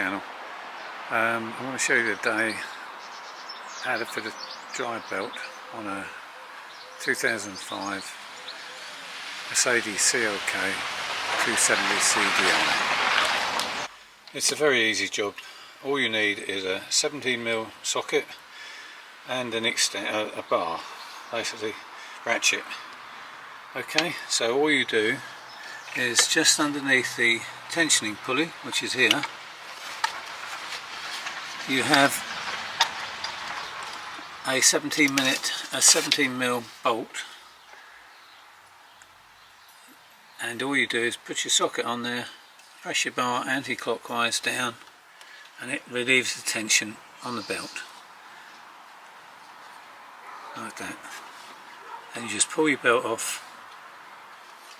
channel. I want to show you today how to fit a drive belt on a 2005 Mercedes CLK 270 CDI. It's a very easy job. All you need is a 17mm socket and a bar, basically ratchet. Okay, so all you do is just underneath the tensioning pulley, which is here, you have a 17mm bolt, and all you do is put your socket on there, press your bar anti-clockwise down, and it relieves the tension on the belt like that. And you just pull your belt off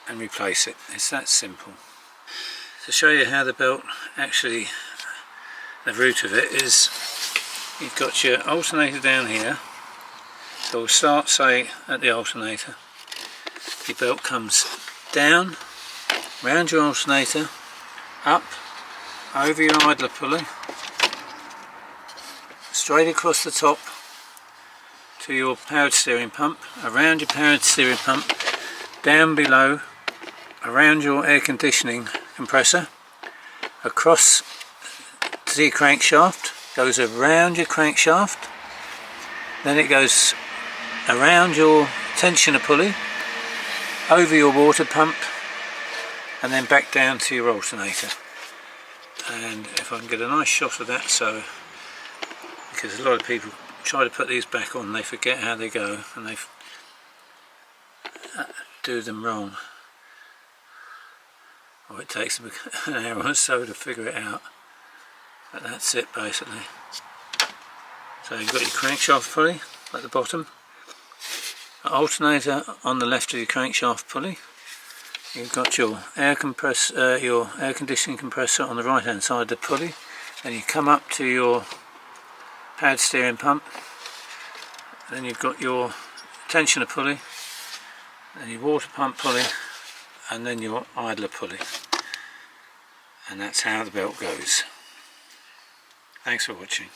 and replace it. It's that simple. To show you how the belt actually, the root of it is, you've got your alternator down here, so we'll start say at the alternator. Your belt comes down, round your alternator, up, over your idler pulley, straight across the top to your powered steering pump, around your powered steering pump, down below, around your air conditioning compressor, across to your crankshaft, goes around your crankshaft, then it goes around your tensioner pulley, over your water pump, and then back down to your alternator. And if I can get a nice shot of that, so because a lot of people try to put these back on, they forget how they go and they do them wrong, or it takes them an hour or so to figure it out, but that's it basically. So you've got your crankshaft pulley at the bottom, an alternator on the left of your crankshaft pulley, you've got your air conditioning compressor on the right hand side of the pulley, and you come up to your powered steering pump, then you've got your tensioner pulley, then your water pump pulley, and then your idler pulley, and that's how the belt goes. Thanks for watching.